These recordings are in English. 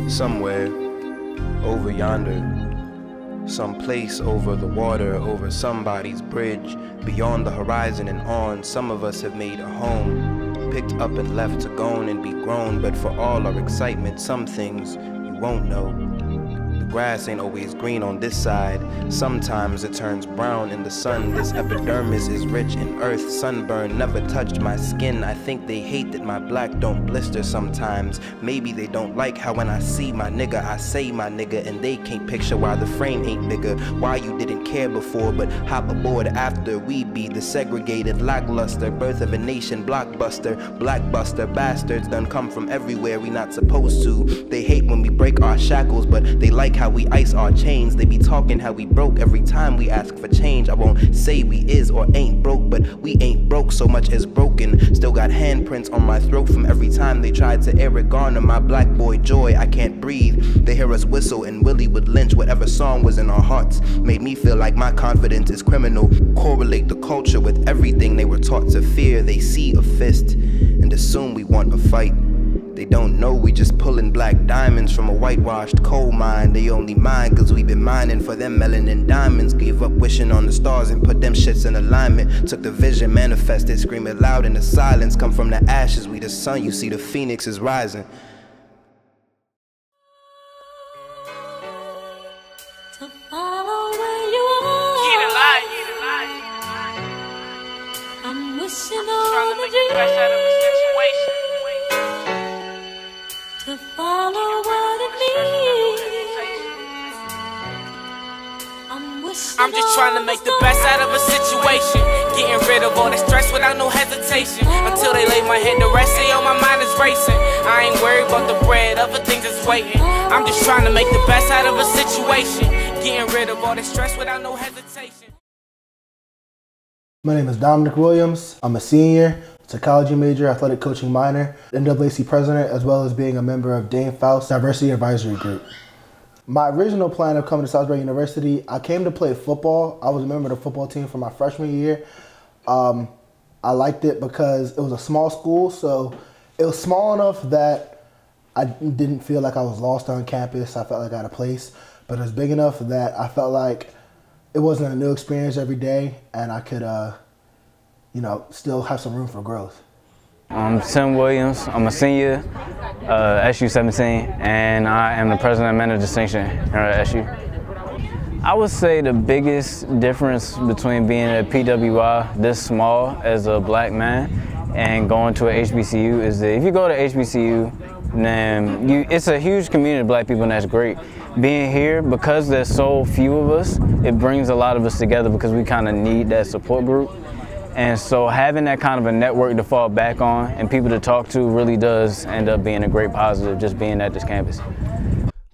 Somewhere over yonder, some place over the water, over somebody's bridge, beyond the horizon and on, some of us have made a home, picked up and left to go on and be grown, but for all our excitement, some things you won't know. The grass ain't always green on this side, sometimes it turns brown in the sun. This epidermis is rich in earth, sunburn never touched my skin. I think they hate that my black don't blister sometimes. Maybe they don't like how when I see my nigga, I say my nigga, and they can't picture why the frame ain't bigger, why you didn't care before but hop aboard after. We be the segregated, lackluster, birth of a nation, blockbuster, blackbuster, bastards done come from everywhere we not supposed to. They hate when we break our shackles, but they like how we ice our chains. They be talking how we broke every time we ask for change. I won't say we is or ain't broke, but we ain't broke so much as broken. Still got handprints on my throat from every time they tried to Eric Garner my black boy joy. I can't breathe. They hear us whistle and Willie would lynch whatever song was in our hearts. Made me feel like my confidence is criminal. Correlate the culture with everything they were taught to fear. They see a fist and assume we want a fight. They don't know we just pulling black diamonds from a whitewashed coal mine. They only mine cause we been mining for them melanin diamonds. Gave up wishing on the stars and put them shits in alignment. Took the vision, manifested, screaming loud in the silence. Come from the ashes, we the sun, you see the phoenix is rising. To follow where you are. Get it light. I'm wishing Trying all to the make the best out of a situation. to follow what it means. I'm just trying to make the best out of a situation. Getting rid of all the stress without no hesitation. Until they lay my head to rest, say all my mind is racing. I ain't worried about the bread, other things is waiting. I'm just trying to make the best out of a situation. Getting rid of all the stress without no hesitation. My name is Dominic Williams. I'm a senior, psychology major, athletic coaching minor, NAAC president, as well as being a member of Dane Faust Diversity Advisory Group. My original plan of coming to Southbury University, I came to play football. I was a member of the football team for my freshman year. I liked it because it was a small school, so it was small enough that I didn't feel like I was lost on campus. I felt like I had a place, but it was big enough that I felt like it wasn't a new experience every day, and I could, still have some room for growth. I'm Tim Williams. I'm a senior, SU 17, and I am the president of Men of Distinction here at SU. I would say the biggest difference between being at PWI this small as a black man and going to a HBCU is that if you go to HBCU, then it's a huge community of black people, and that's great. Being here, because there's so few of us, it brings a lot of us together because we kind of need that support group. And so having that kind of a network to fall back on and people to talk to really does end up being a great positive just being at this campus.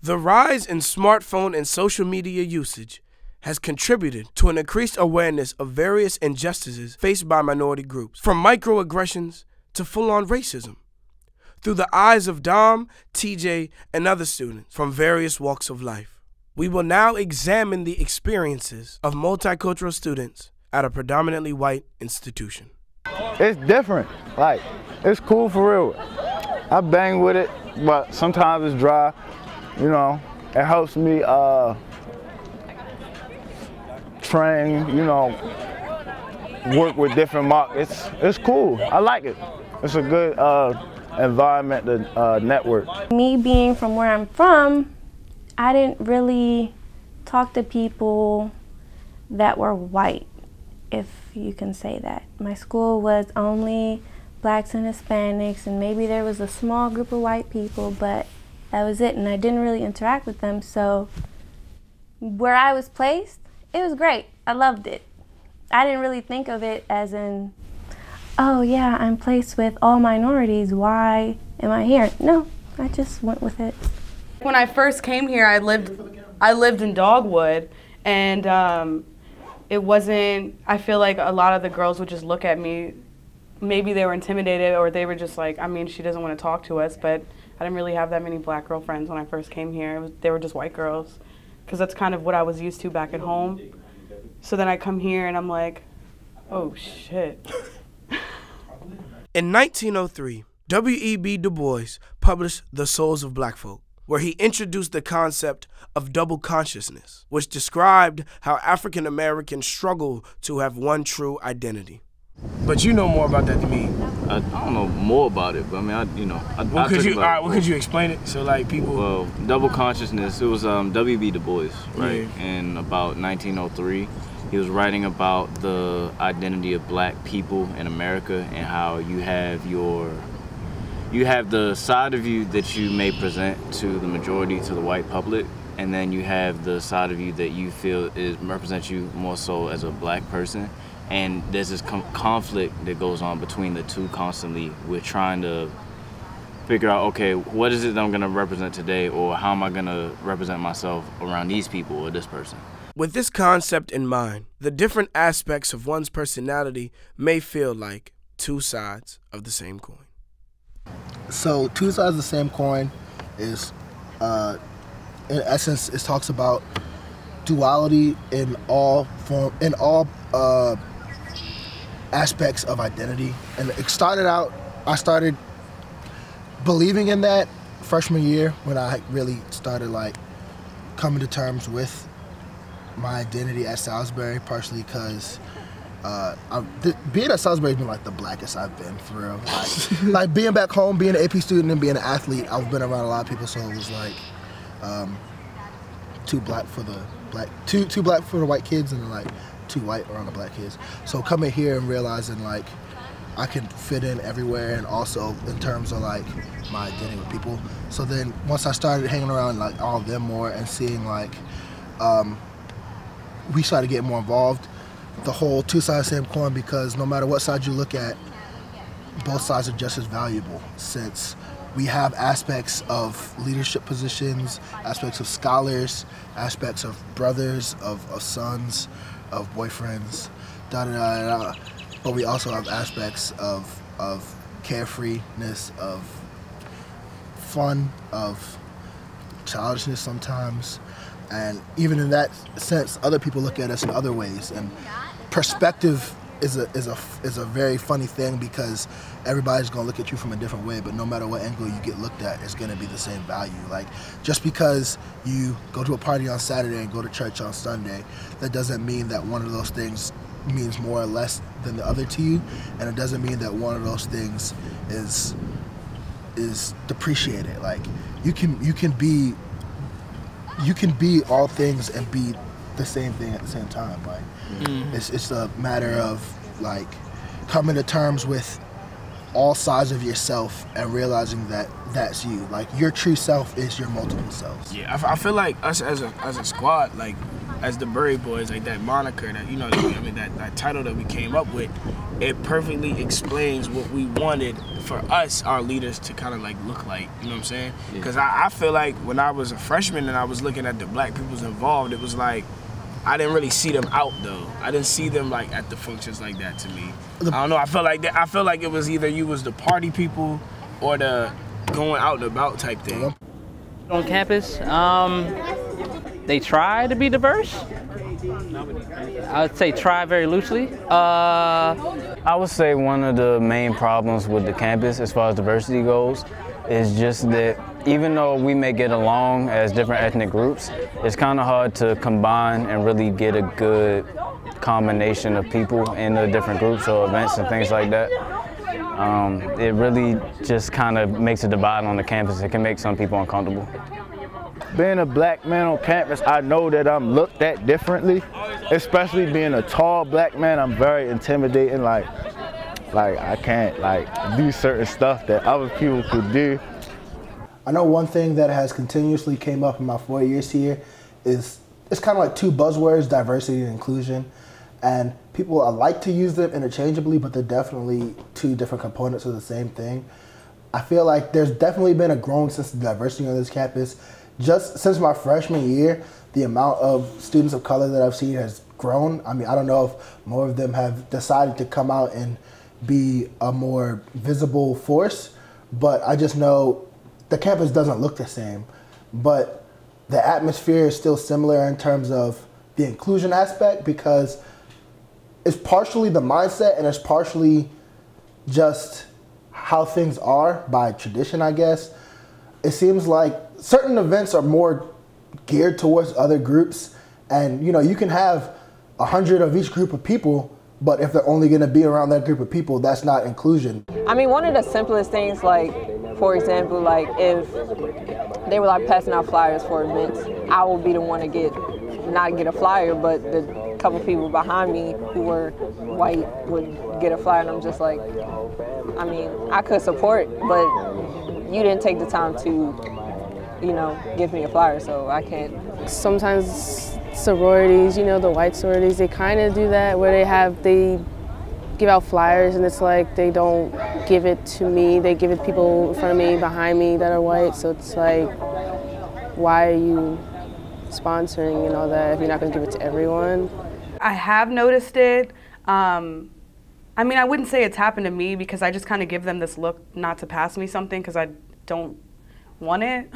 The rise in smartphone and social media usage has contributed to an increased awareness of various injustices faced by minority groups, from microaggressions to full-on racism, through the eyes of Dom, TJ, and other students from various walks of life. We will now examine the experiences of multicultural students at a predominantly white institution. It's different. Like, it's cool for real. I bang with it, but sometimes it's dry. You know, it helps me train, work with different markets. It's cool. I like it. It's a good environment to network. Me being from where I'm from, I didn't really talk to people that were white, if you can say that. My school was only blacks and Hispanics, and maybe there was a small group of white people, but that was it, and I didn't really interact with them. So where I was placed, it was great. I loved it. I didn't really think of it as in, oh yeah, I'm placed with all minorities, why am I here? No, I just went with it. When I first came here, I lived in Dogwood, and it wasn't, I feel like a lot of the girls would just look at me. Maybe they were intimidated, or they were just like, I mean, she doesn't want to talk to us, but I didn't really have that many black girl friends when I first came here. They were just white girls, because that's kind of what I was used to back at home. So then I come here and I'm like, oh shit. In 1903, W.E.B. Du Bois published The Souls of Black Folk, where he introduced the concept of double consciousness, which described how African Americans struggle to have one true identity. But you know more about that than me. I don't know more about it, but I mean, Well, could you explain it so like people? Well, double consciousness. It was W.B. Du Bois, right? Yeah. In about 1903, he was writing about the identity of black people in America and how you have the side of you that you may present to the majority, to the white public, and then you have the side of you that you feel represents you more so as a black person. And there's this conflict that goes on between the two constantly. We're trying to figure out, okay, what is it that I'm gonna represent today, or how am I gonna represent myself around these people or this person? With this concept in mind, the different aspects of one's personality may feel like two sides of the same coin. So two sides of the same coin is, in essence, it talks about duality in all aspects of identity. And it started out, I started believing in that freshman year when I really started like coming to terms with my identity at Salisbury, partially because being at Salisbury has been like the blackest I've been, for real. Like being back home, being an AP student and being an athlete, I've been around a lot of people, so it was like too black for the white kids and like too white around the black kids. So coming here and realizing like I can fit in everywhere, and also in terms of like my identity with people. So then once I started hanging around like all of them more and seeing like we started getting more involved, the whole two sides of the same coin, because no matter what side you look at, both sides are just as valuable, since we have aspects of leadership positions, aspects of scholars, aspects of brothers, of sons, of boyfriends, da-da-da-da-da. But we also have aspects of carefreeness, of fun, of childishness sometimes. And even in that sense, other people look at us in other ways. And perspective is a very funny thing, because everybody's gonna look at you from a different way, but no matter what angle you get looked at, it's gonna be the same value. Like, just because you go to a party on Saturday and go to church on Sunday, that doesn't mean that one of those things means more or less than the other to you, and it doesn't mean that one of those things is depreciated. Like, you can be all things and be the same thing at the same time. Like, it's a matter of like coming to terms with all sides of yourself and realizing that that's you. Like, your true self is your multiple selves. Yeah, I feel like us as a squad, like as the Burry Boys, like that moniker, that, you know, that title that we came up with, it perfectly explains what we wanted for us, our leaders, to kind of like look like. You know what I'm saying? Because I feel like when I was a freshman and I was looking at the black peoples involved, it was like I didn't really see them out though. I didn't see them like at the functions like that to me. I don't know. I felt like it was either you was the party people or the going out and about type thing. On campus, they try to be diverse. I would say try very loosely. I would say one of the main problems with the campus as far as diversity goes is just that even though we may get along as different ethnic groups, it's kind of hard to combine and really get a good combination of people in the different groups or events and things like that. It really just kind of makes a divide on the campus. It can make some people uncomfortable. Being a black man on campus, I know that I'm looked at differently, especially being a tall black man. I'm very intimidating. Like I can't like do certain stuff that other people could do. I know one thing that has continuously came up in my 4 years here is it's kind of like two buzzwords: diversity and inclusion. And people like to use them interchangeably, but they're definitely two different components of the same thing. I feel like there's definitely been a growing sense of diversity on this campus. Just since my freshman year, the amount of students of color that I've seen has grown. I mean, I don't know if more of them have decided to come out and be a more visible force, but I just know the campus doesn't look the same. But the atmosphere is still similar in terms of the inclusion aspect, because it's partially the mindset and it's partially just how things are by tradition, I guess. it seems like certain events are more geared towards other groups, and you know, you can have 100 of each group of people, but if they're only going to be around that group of people, that's not inclusion. I mean, one of the simplest things, like, for example, like if they were like passing out flyers for events, I would be the one to not get a flyer, but the couple people behind me who were white would get a flyer, and I'm just like, I mean, I could support, but you didn't take the time to, you know, give me a flyer, so I can't. Sometimes sororities, you know, the white sororities, they kind of do that where they give out flyers, and it's like they don't give it to me, they give it to people in front of me, behind me that are white, so it's like, why are you sponsoring and all that if you're not going to give it to everyone? I have noticed it. I mean, I wouldn't say it's happened to me because I just kind of give them this look not to pass me something because I don't want it.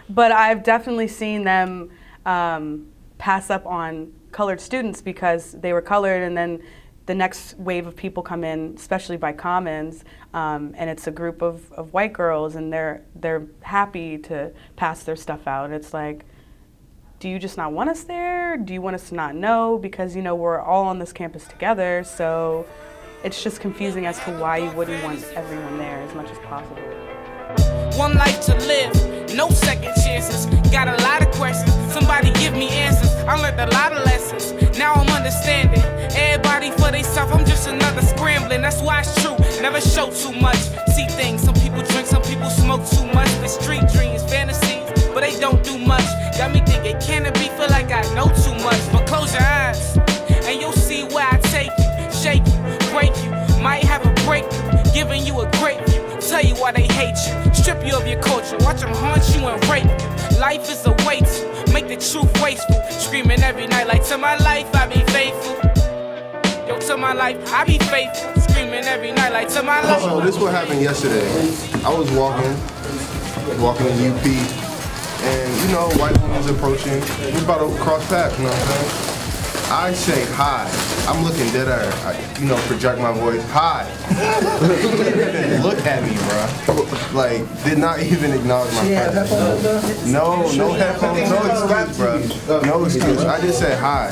But I've definitely seen them pass up on colored students because they were colored, and then the next wave of people come in, especially by Commons, and it's a group of white girls, and they're happy to pass their stuff out. It's like, do you just not want us there? Do you want us to not know? Because, you know, we're all on this campus together, so it's just confusing as to why you wouldn't want everyone there as much as possible. One life to live, no second chances. Got a lot of questions, somebody give me answers. I learned a lot of lessons, now I'm understanding. Everybody for theyself, I'm just another scrambling. That's why it's true, never show too much. See things, some people drink, some people smoke too much. The street dreams, fantasies, but they don't do much. Got me thinking, can it be? Feel like I know too much. But close your eyes, and you'll see where I take you. Shake you, break you, might have a breakthrough. Giving you a great view, tell you why they hate you. Strip you of your culture, watch them haunt you and rape you. Life is a way to make the truth wasteful. Screaming every night like, to my life I be faithful. Yo, to my life I be faithful. Screaming every night like, to my life. So this is what happened yesterday. I was walking in UP, and you know, white woman's approaching. We're about to cross paths, you know what I'm saying? I say hi. I'm looking dead at her. I, you know, project my voice. Hi. Look at me, bro. Like, did not even acknowledge my presence. No headphones, no excuse, bro. No excuse. I just said hi,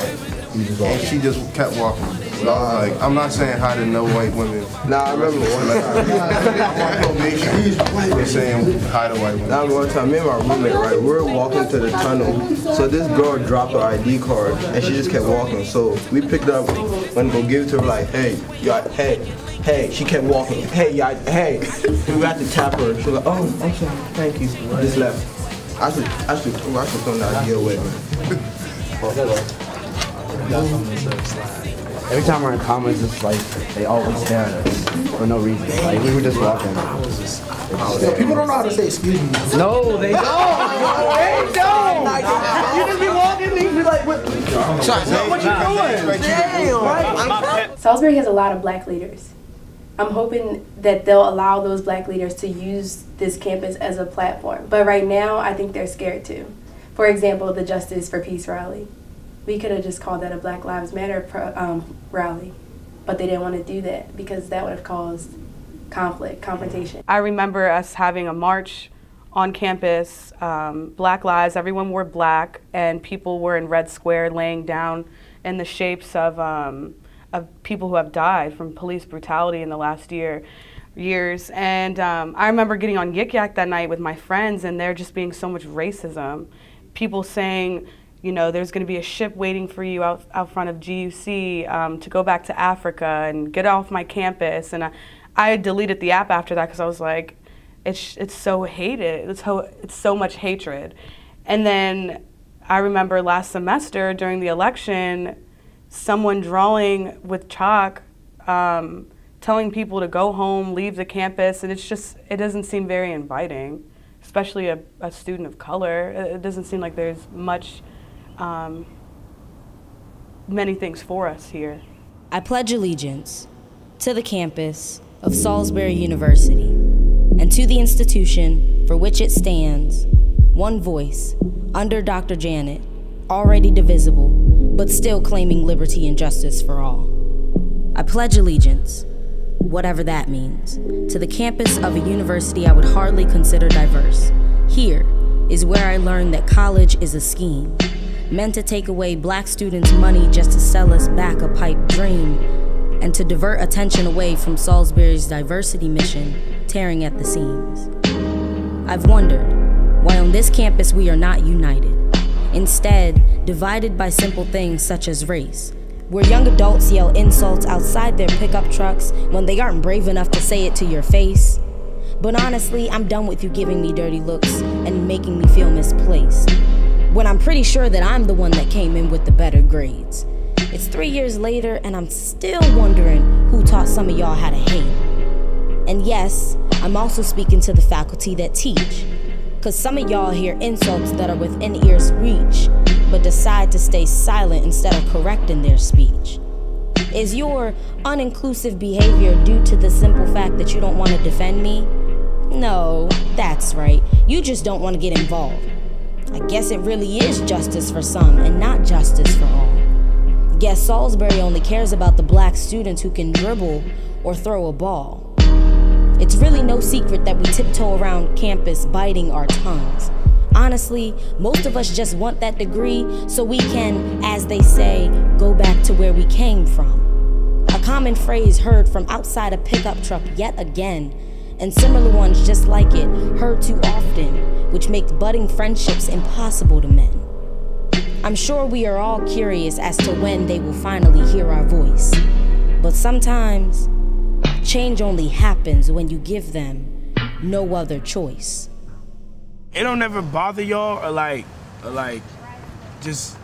and she just kept walking. So I was like, I'm not saying hi to no white women. Nah, I remember one time. I'm on probation. They're saying hi to white women. That was one time, me and my roommate, right, we were walking to the tunnel. So this girl dropped her ID card, and she just kept walking. So we picked it up, went to go give it to her, like, hey, hey. She kept walking. Hey, hey. And we had to tap her. She was like, oh, I'm sorry, thank you. Just left. I should throw that idea away, man. Every time we're in Commons, it's like they always stare at us for no reason. Like we were just walking. People don't know how to say excuse me. No, they don't. They don't. You just be walking and you be like, what you doing? Salisbury has a lot of black leaders. I'm hoping that they'll allow those black leaders to use this campus as a platform. But right now, I think they're scared to. For example, the Justice for Peace rally. We could have just called that a Black Lives Matter rally, but they didn't want to do that because that would have caused conflict, confrontation. I remember us having a march on campus, Black Lives, everyone wore black, and people were in Red Square laying down in the shapes of people who have died from police brutality in the last years. And I remember getting on Yik Yak that night with my friends, and there just being so much racism. People saying, you know, there's going to be a ship waiting for you out front of GUC to go back to Africa and get off my campus. And I deleted the app after that because I was like, it's so hated. It's so much hatred. And then I remember last semester during the election, someone drawing with chalk, telling people to go home, leave the campus, and it doesn't seem very inviting, especially a student of color. It doesn't seem like there's many things for us here. I pledge allegiance to the campus of Salisbury University and to the institution for which it stands, one voice, under Dr. Janet, already divisible, but still claiming liberty and justice for all. I pledge allegiance, whatever that means, to the campus of a university I would hardly consider diverse, Here is where I learned that college is a scheme, meant to take away black students' money just to sell us back a pipe dream, and to divert attention away from Salisbury's diversity mission, tearing at the seams. I've wondered why on this campus we are not united, instead divided by simple things such as race, where young adults yell insults outside their pickup trucks when they aren't brave enough to say it to your face. But honestly, I'm done with you giving me dirty looks and making me feel misplaced, when I'm pretty sure that I'm the one that came in with the better grades. It's 3 years later and I'm still wondering who taught some of y'all how to hate. And yes, I'm also speaking to the faculty that teach, cause some of y'all hear insults that are within ear's reach, but decide to stay silent instead of correcting their speech. Is your uninclusive behavior due to the simple fact that you don't want to defend me? No, that's right, you just don't want to get involved. I guess it really is justice for some and not justice for all. Guess Salisbury only cares about the black students who can dribble or throw a ball. It's really no secret that we tiptoe around campus biting our tongues. Honestly, most of us just want that degree so we can, as they say, go back to where we came from. A common phrase heard from outside a pickup truck yet again, and similar ones just like it heard too often, which makes budding friendships impossible to mend. I'm sure we are all curious as to when they will finally hear our voice, but sometimes change only happens when you give them no other choice. It don't ever bother y'all or like just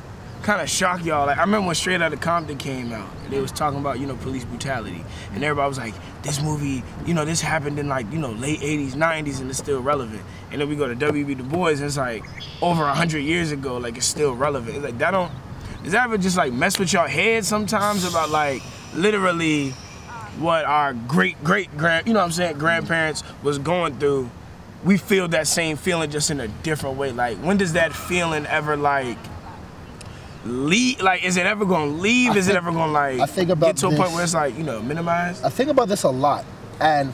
kind of shock y'all. Like I remember when Straight Outta Compton came out and they was talking about, you know, police brutality, and everybody was like, this movie, you know, this happened in like, you know, late 80s, 90s, and it's still relevant. And then we go to W.B. Du Bois and it's like over 100 years ago, like it's still relevant. It's like does that ever just like mess with your head sometimes about like literally what our great-great-grand, you know what I'm saying, grandparents was going through? We feel that same feeling just in a different way. Like, when does that feeling ever like leave? Like, is it ever gonna leave? Is it ever gonna like get to a point where it's like, you know, minimized? I think about this a lot, and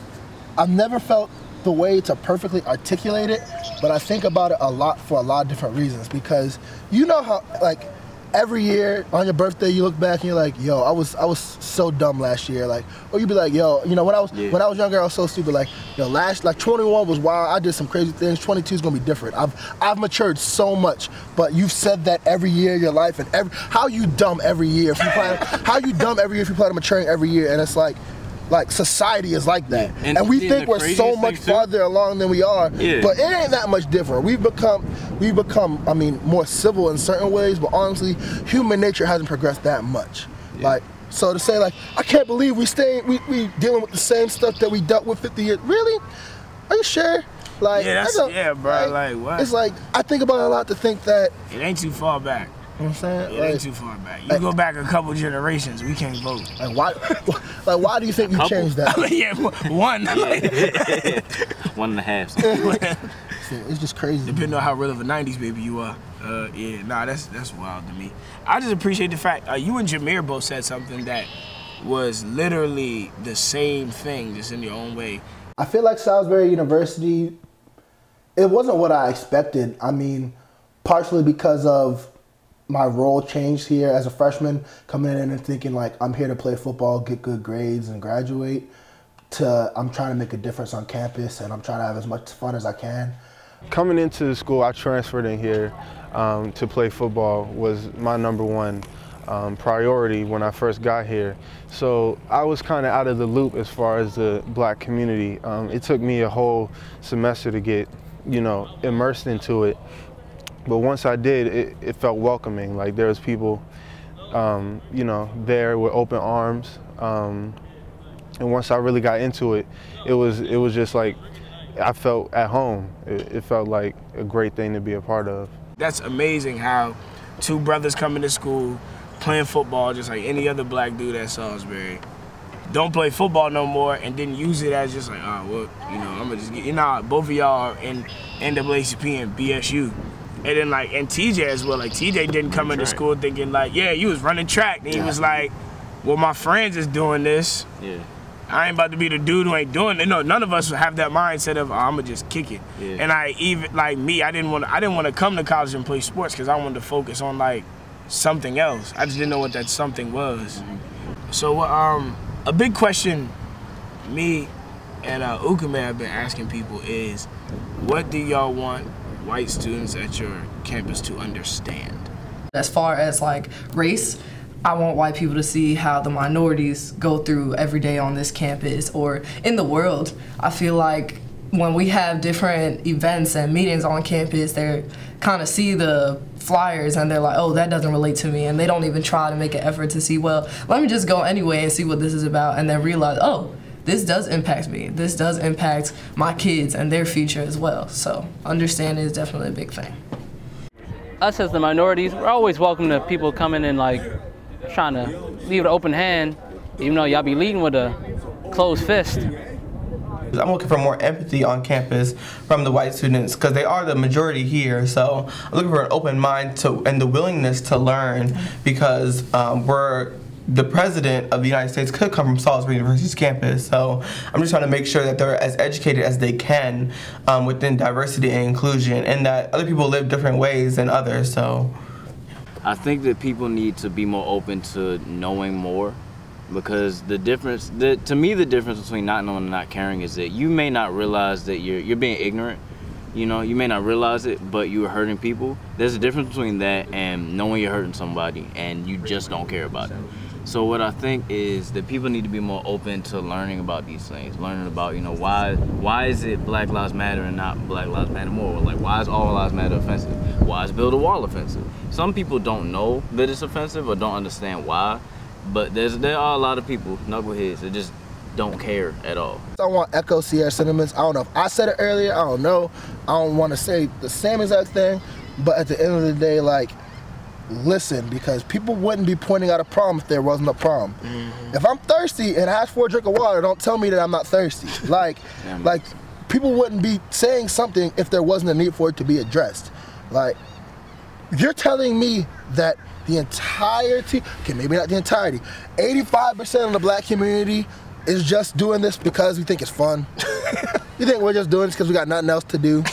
I've never felt the way to perfectly articulate it, but I think about it a lot for a lot of different reasons, because you know how like every year on your birthday you look back and you're like, yo, I was so dumb last year, like, or you'd be like, yo, you know, when I was younger I was so stupid, like, you know, like 21 was wild, I did some crazy things, 22 is gonna be different. I've matured so much, but you've said that every year of your life, and how you dumb every year if you plan on maturing every year, and it's like society is like that, and we think we're so much farther along than we are, but it ain't that much different. We've become, I mean, more civil in certain ways, but honestly, human nature hasn't progressed that much. Like, so to say, like, I can't believe we dealing with the same stuff that we dealt with 50 years. Really? Are you sure? Like, bro. Like, what? It's like I think about it a lot to think that it ain't too far back. You know what I'm saying? It ain't too far back. You go back a couple generations, we can't vote. Like why do you think you changed that? Yeah, one. 1.5. It's just crazy. Depending on how real of a 90s baby you are. That's wild to me. I just appreciate the fact, you and Jameer both said something that was literally the same thing, just in your own way. I feel like Salisbury University, it wasn't what I expected. I mean, partially because of my role changed here as a freshman, coming in and thinking like I'm here to play football, get good grades, and graduate, to I'm trying to make a difference on campus and I'm trying to have as much fun as I can. Coming into the school, I transferred in here to play football was my #1 priority when I first got here. So I was kind of out of the loop as far as the black community. It took me a whole semester to get, you know, immersed into it. But once I did, it felt welcoming. Like there was people, you know, there with open arms. And once I really got into it, it was just like I felt at home. It felt like a great thing to be a part of. That's amazing how two brothers coming to school, playing football just like any other black dude at Salisbury, don't play football no more, and didn't use it as just like, oh, well, you know, I'm gonna just get, you know, both of y'all are in NAACP and BSU. And then like, and TJ as well, like TJ didn't come into school thinking like, yeah, you was running track. And he was like, well, my friends is doing this. Yeah. I ain't about to be the dude who ain't doing it. No, none of us have that mindset of, oh, I'm gonna just kick it. Yeah. And I even, like me, I didn't want to come to college and play sports because I wanted to focus on like something else. I just didn't know what that something was. So a big question me and Ukume have been asking people is, what do y'all want white students at your campus to understand? As far as like race, I want white people to see how the minorities go through every day on this campus or in the world. I feel like when we have different events and meetings on campus, they kind of see the flyers and they're like, oh, that doesn't relate to me, and they don't even try to make an effort to see, well, let me just go anyway and see what this is about, and then realize, oh, this does impact me. This does impact my kids and their future as well. So understanding is definitely a big thing. Us as the minorities, we're always welcome to people coming and like trying to leave an open hand, even though y'all be leading with a closed fist. I'm looking for more empathy on campus from the white students because they are the majority here. So I'm looking for an open mind and the willingness to learn, because the president of the United States could come from Salisbury University's campus. So I'm just trying to make sure that they're as educated as they can within diversity and inclusion, and that other people live different ways than others. So I think that people need to be more open to knowing more, because the difference, to me, the difference between not knowing and not caring is that you may not realize that you're being ignorant. You know, you may not realize it, but you're hurting people. There's a difference between that and knowing you're hurting somebody and you just don't care about it. So what I think is that people need to be more open to learning about these things, learning about, you know, why is it Black Lives Matter and not Black Lives Matter more? Like, why is All Lives Matter offensive? Why is Build a Wall offensive? Some people don't know that it's offensive or don't understand why, but there are a lot of people, knuckleheads, that just don't care at all. I want to echo Sierra's sentiments. I don't know if I said it earlier, I don't know. I don't want to say the same exact thing, but at the end of the day, like, listen, because people wouldn't be pointing out a problem if there wasn't a problem. If I'm thirsty and I ask for a drink of water, don't tell me that I'm not thirsty. Like people wouldn't be saying something if there wasn't a need for it to be addressed. Like, you're telling me that the entirety, okay, maybe not the entirety, 85% of the black community is just doing this because we think it's fun? You think we're just doing this because we got nothing else to do?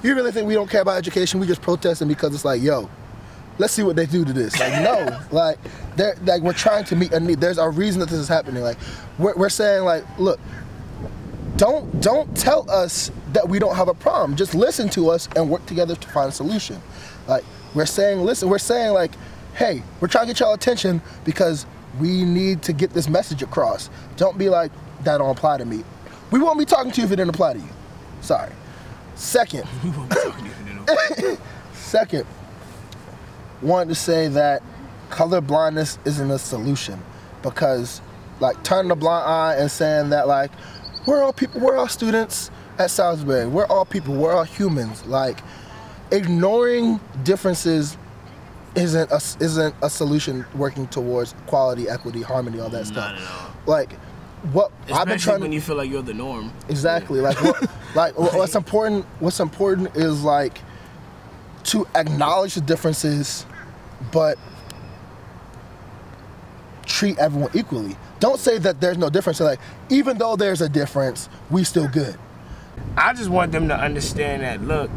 You really think we don't care about education? We just protesting because it's like, yo, let's see what they do to this. Like, no, like we're trying to meet a need. There's a reason that this is happening. Like, we're saying, like, look, don't tell us that we don't have a problem. Just listen to us and work together to find a solution. Like, we're saying, listen, we're saying, like, hey, we're trying to get y'all attention because we need to get this message across. Don't be like, that don't apply to me. We won't be talking to you if it didn't apply to you. Sorry. Second, wanted to say that color blindness isn't a solution, because like turning a blind eye and saying that like we're all people, we're all students at Salisbury, we're all people, we're all humans. Like, ignoring differences isn't a solution working towards equality, equity, harmony, all that stuff. Not at all. Like, what I've been trying to, when you feel like you're the norm. Exactly. Like, what's important is like to acknowledge the differences, but treat everyone equally. Don't say that there's no difference. Like, even though there's a difference, we still good. I just want them to understand that, look,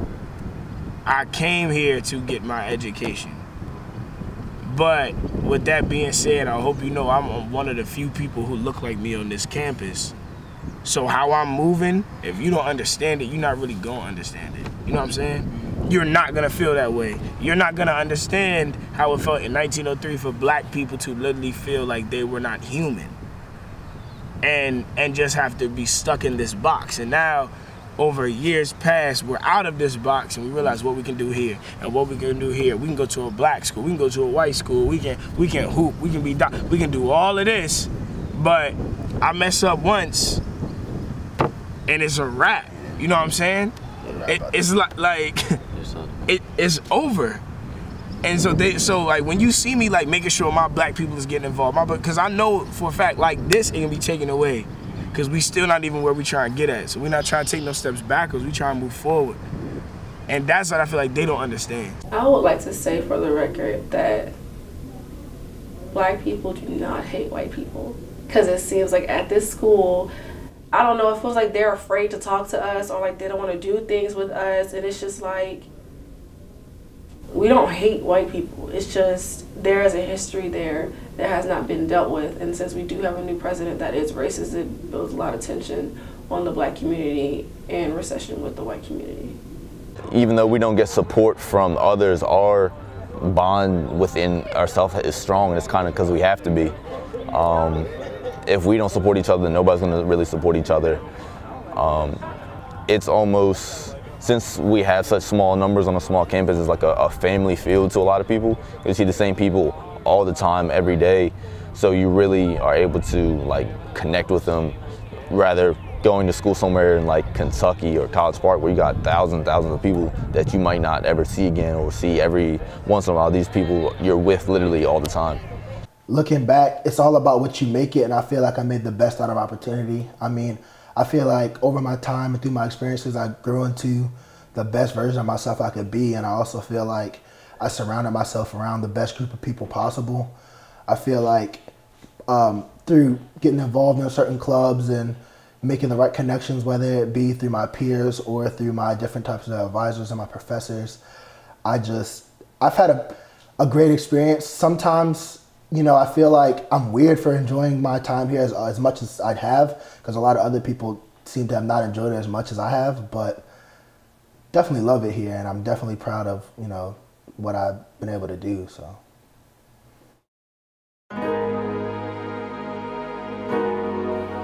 I came here to get my education. But with that being said, I hope you know I'm one of the few people who look like me on this campus. So how I'm moving, if you don't understand it, you're not really gonna understand it. You know what I'm saying? You're not gonna feel that way. You're not gonna understand how it felt in 1903 for black people to literally feel like they were not human. And just have to be stuck in this box. And now, over years past, we're out of this box and we realize what we can do here and what we can do here. We can go to a black school, we can go to a white school, we can hoop, we can we can do all of this, but I mess up once and it's a wrap. You know what I'm saying? It's like it's over. And so like when you see me like making sure my black people is getting involved, because I know for a fact like this ain't gonna be taken away. Because we still not even where we trying to get at. So we're not trying to take no steps backwards, we trying to move forward. And that's what I feel like they don't understand. I would like to say for the record that black people do not hate white people. Because it seems like at this school, I don't know, it feels like they're afraid to talk to us, or like they don't want to do things with us. And it's just like, we don't hate white people. It's just there is a history there that has not been dealt with. And since we do have a new president that is racist, it builds a lot of tension on the black community and recession with the white community. Even though we don't get support from others, our bond within ourselves is strong, and it's kind of because we have to be. If we don't support each other, then nobody's going to really support each other. It's almost, since we have such small numbers on a small campus, it's like a family feel to a lot of people. You see the same people all the time, every day, so you really are able to like connect with them, rather going to school somewhere in like Kentucky or College Park where you got thousands and thousands of people that you might not ever see again, or see every once in a while. These people you're with literally all the time. Looking back, it's all about what you make it, and I feel like I made the best out of opportunity. I mean, I feel like over my time and through my experiences, I grew into the best version of myself I could be, and I also feel like I surrounded myself around the best group of people possible. I feel like through getting involved in certain clubs and making the right connections, whether it be through my peers or through my different types of advisors and my professors, I've had a great experience. Sometimes, you know, I feel like I'm weird for enjoying my time here as much as I'd have, because a lot of other people seem to have not enjoyed it as much as I have, but definitely love it here, and I'm definitely proud of, you know, what I've been able to do, so.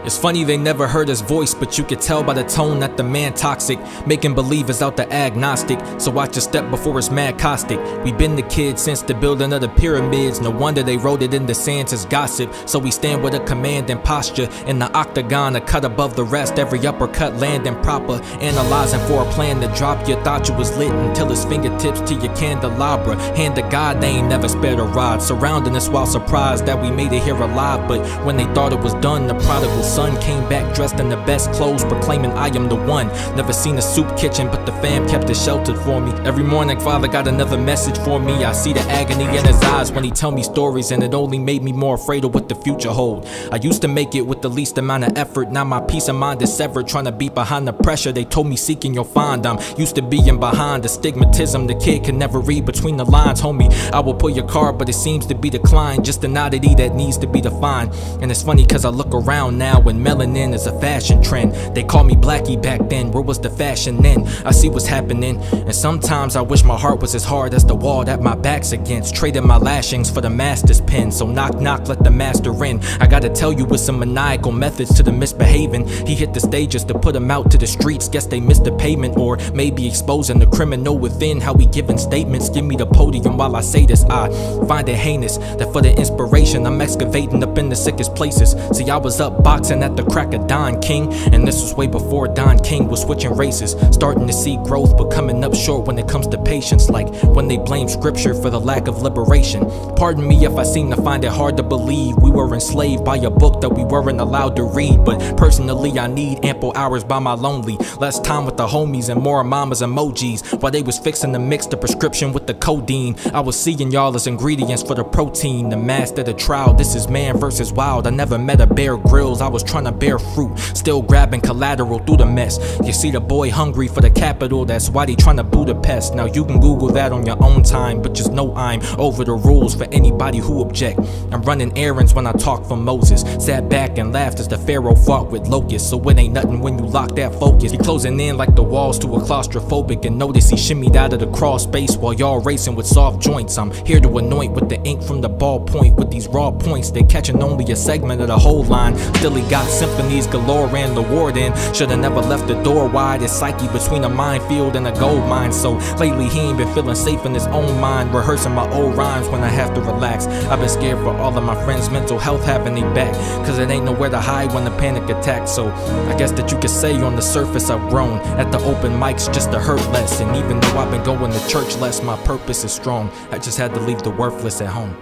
It's funny they never heard his voice, but you could tell by the tone that the man toxic, making believers out the agnostic. So watch your step before it's mad caustic. We been the kids since the building of the pyramids. No wonder they wrote it in the sands as gossip. So we stand with a command and posture in the octagon, a cut above the rest. Every uppercut landing proper, analyzing for a plan to drop you. Thought you was lit until his fingertips to your candelabra. Hand to God, they ain't never spared a rod, surrounding us while surprised that we made it here alive. But when they thought it was done, the prodigal son came back dressed in the best clothes, proclaiming I am the one. Never seen a soup kitchen, but the fam kept it sheltered for me. Every morning Father got another message for me. I see the agony in his eyes when he tell me stories, and it only made me more afraid of what the future hold. I used to make it with the least amount of effort. Now my peace of mind is severed, trying to beat behind the pressure. They told me seeking you'll find. I'm used to being behind the stigmatism. The kid can never read between the lines. Homie, I will pull your card, but it seems to be declined. Just an oddity that needs to be defined. And it's funny cause I look around now when melanin is a fashion trend. They called me Blackie back then, where was the fashion then? I see what's happening, and sometimes I wish my heart was as hard as the wall that my back's against. Trading my lashings for the master's pen, so knock knock, let the master in. I gotta tell you with some maniacal methods to the misbehaving. He hit the stages to put him out to the streets, guess they missed the payment, or maybe exposing the criminal within. How we giving statements, give me the podium while I say this. I find it heinous that for the inspiration I'm excavating up in the sickest places. See, I was up boxing at the crack of Don King, and this was way before Don King was switching races. Starting to see growth, but coming up short when it comes to patience, like when they blame scripture for the lack of liberation. Pardon me if I seem to find it hard to believe we were enslaved by a book that we weren't allowed to read, but personally I need ample hours by my lonely, less time with the homies and more mama's emojis while they was fixing to mix the prescription with the codeine. I was seeing y'all as ingredients for the protein, the master, the trial. This is man versus wild. I never met a Bear Grylls, I was trying to bear fruit, still grabbing collateral through the mess. You see the boy hungry for the capital, that's why they trying to Budapest. Now you can Google that on your own time, but just know I'm over the rules for anybody who object. I'm running errands when I talk for Moses, sat back and laughed as the Pharaoh fought with locusts. So it ain't nothing when you lock that focus. He closing in like the walls to a claustrophobic, and notice he shimmied out of the crawl space while y'all racing with soft joints. I'm here to anoint with the ink from the ballpoint with these raw points. They catching only a segment of the whole line. Still he got symphonies galore and the warden shoulda never left the door wide. His psyche between a minefield and a gold mine. So lately he ain't been feeling safe in his own mind, rehearsing my old rhymes when I have to relax. I've been scared for all of my friends' mental health having they back, cause it ain't nowhere to hide when the panic attacks. So I guess that you could say on the surface I've grown at the open mics just to hurt less. And even though I've been going to church less, my purpose is strong. I just had to leave the worthless at home.